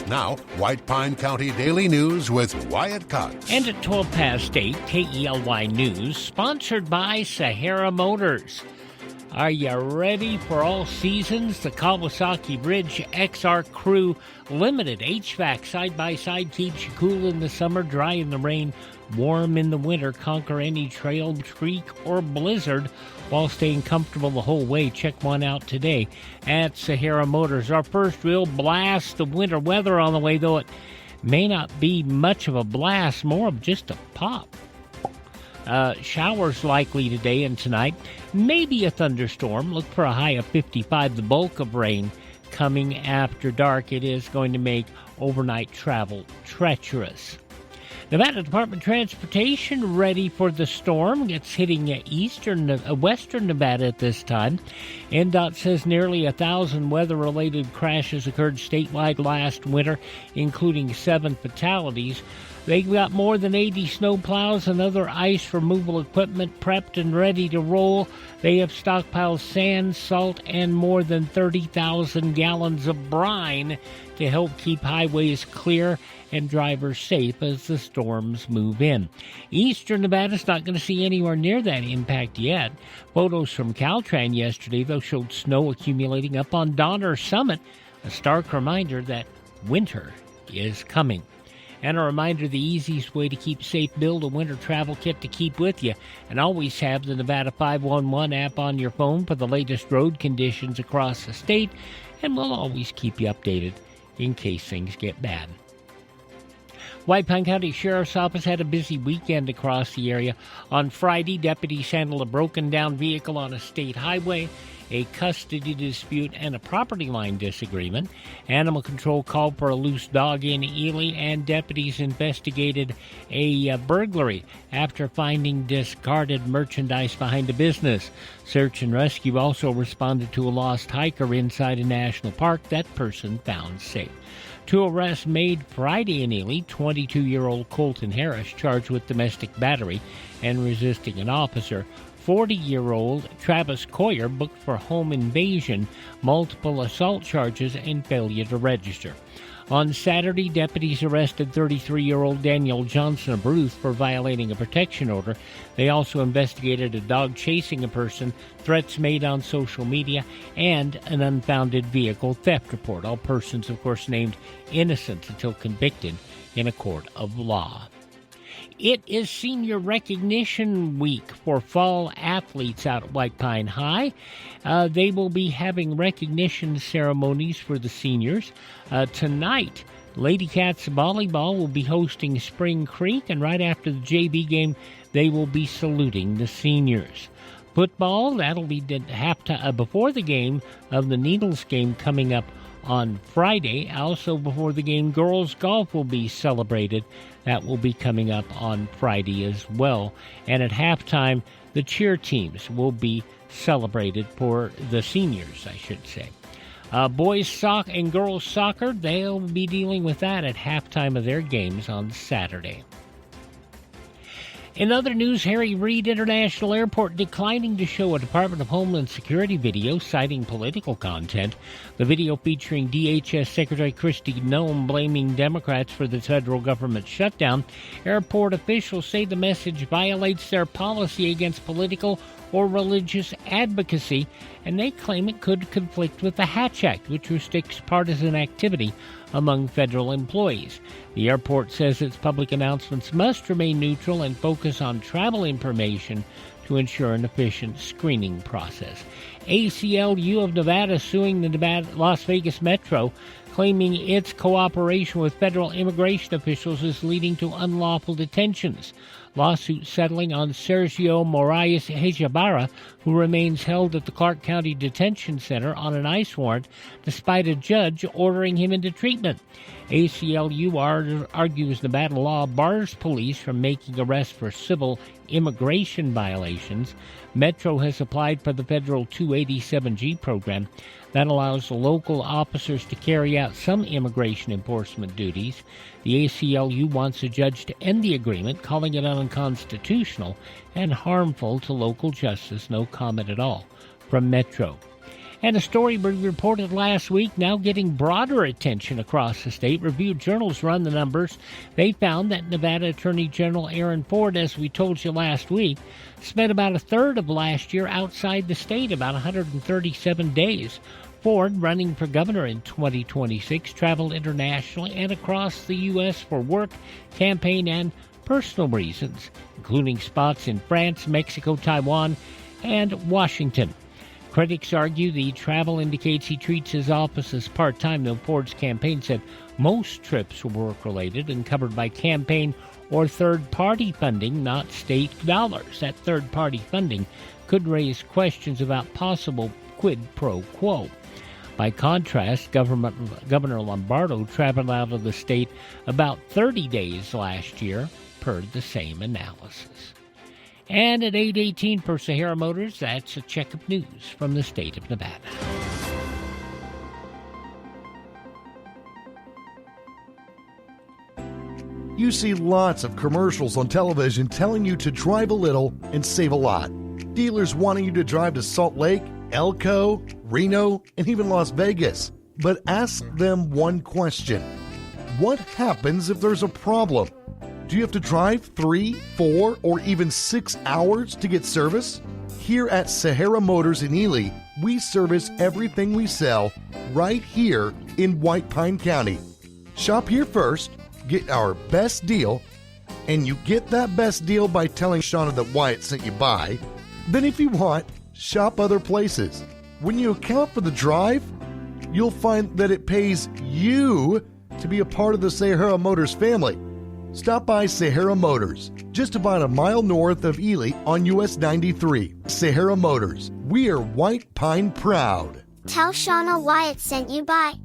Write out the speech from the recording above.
Now, White Pine County Daily News with Wyatt Cox. And at 8 KELY News, sponsored by Sahara Motors. Are you ready for all seasons? The Kawasaki Bridge XR Crew Limited HVAC side-by-side keeps you cool in the summer, dry in the rain, warm in the winter. Conquer any trail, creek, or blizzard while staying comfortable the whole way. Check one out today at Sahara Motors. Our first real blast of winter weather on the way, though it may not be much of a blast, more of just a pop. Showers likely today and tonight. Maybe a thunderstorm. Look for a high of 55. The bulk of rain coming after dark. It is going to make overnight travel treacherous. Nevada Department of Transportation ready for the storm. It's hitting western Nevada at this time. NDOT says nearly 1,000 weather-related crashes occurred statewide last winter, including 7 fatalities. They've got more than 80 snowplows and other ice removal equipment prepped and ready to roll. They have stockpiled sand, salt, and more than 30,000 gallons of brine to help keep highways clear and drivers safe as the storms move in. Eastern Nevada's not going to see anywhere near that impact yet. Photos from Caltrans yesterday, though, showed snow accumulating up on Donner Summit, a stark reminder that winter is coming. And a reminder, the easiest way to keep safe, build a winter travel kit to keep with you. And always have the Nevada 511 app on your phone for the latest road conditions across the state. And we'll always keep you updated in case things get bad. White Pine County Sheriff's Office had a busy weekend across the area. On Friday, deputies handled a broken-down vehicle on a state highway, a custody dispute, and a property line disagreement. Animal control called for a loose dog in Ely, and deputies investigated a burglary after finding discarded merchandise behind a business. Search and rescue also responded to a lost hiker inside a national park. That person found safe. 2 arrests made Friday in Ely. 22-year-old Colton Harris charged with domestic battery and resisting an officer. 40-year-old Travis Coyer booked for home invasion, multiple assault charges, and failure to register. On Saturday, deputies arrested 33-year-old Daniel Johnson of Ruth for violating a protection order. They also investigated a dog chasing a person, threats made on social media, and an unfounded vehicle theft report. All persons, of course, named innocent until convicted in a court of law. It is Senior Recognition Week for fall athletes out at White Pine High. They will be having recognition ceremonies for the seniors. Tonight, Lady Cats Volleyball will be hosting Spring Creek, and right after the JV game, they will be saluting the seniors. Football, that'll be before the game of the Needles game coming up on Friday. Also before the game, girls golf will be celebrated. That will be coming up on Friday as well. And at halftime, the cheer teams will be celebrated for the seniors, I should say. Boys soccer and girls soccer, they'll be dealing with that at halftime of their games on Saturday. In other news, Reid International Airport declining to show a Department of Homeland Security video citing political content. The video featuring DHS Secretary Kristi Noem blaming Democrats for the federal government shutdown. Airport officials say the message violates their policy against political or religious advocacy, and they claim it could conflict with the Hatch Act, which restricts partisan activity among federal employees. The airport says its public announcements must remain neutral and focus on travel information to ensure an efficient screening process. ACLU of Nevada suing the Las Vegas Metro, claiming its cooperation with federal immigration officials is leading to unlawful detentions. Lawsuit settling on Sergio Moraes Hejabara, who remains held at the Clark County Detention Center on an ICE warrant despite a judge ordering him into treatment. ACLU argues Nevada law bars police from making arrests for civil immigration violations. Metro has applied for the federal 287G program that allows local officers to carry out some immigration enforcement duties. The ACLU wants a judge to end the agreement, calling it unconstitutional and harmful to local justice. No comment at all from Metro. And a story we reported last week now getting broader attention across the state. Reviewed Journals run the numbers. They found that Nevada Attorney General Aaron Ford, as we told you last week, spent about a third of last year outside the state, about 137 days. Ford, running for governor in 2026, traveled internationally and across the U.S. for work, campaign, and personal reasons, including spots in France, Mexico, Taiwan, and Washington. Critics argue the travel indicates he treats his office as part-time, though Ford's campaign said most trips were work-related and covered by campaign or third-party funding, not state dollars. That third-party funding could raise questions about possible quid pro quo. By contrast, Governor Lombardo traveled out of the state about 30 days last year, per the same analysis. And at 8:18 for Sahara Motors, that's a check of news from the state of Nevada. You see lots of commercials on television telling you to drive a little and save a lot. Dealers wanting you to drive to Salt Lake, Elko, Reno, and even Las Vegas. But ask them one question. What happens if there's a problem? Do you have to drive 3, 4, or even 6 hours to get service? Here at Sahara Motors in Ely, we service everything we sell right here in White Pine County. Shop here first, get our best deal, and you get that best deal by telling Shauna that Wyatt sent you by. Then if you want, shop other places. When you account for the drive, you'll find that it pays you to be a part of the Sahara Motors family. Stop by Sahara Motors, just about a mile north of Ely on US 93. Sahara Motors, we are White Pine proud. Tell Shauna Wyatt sent you by.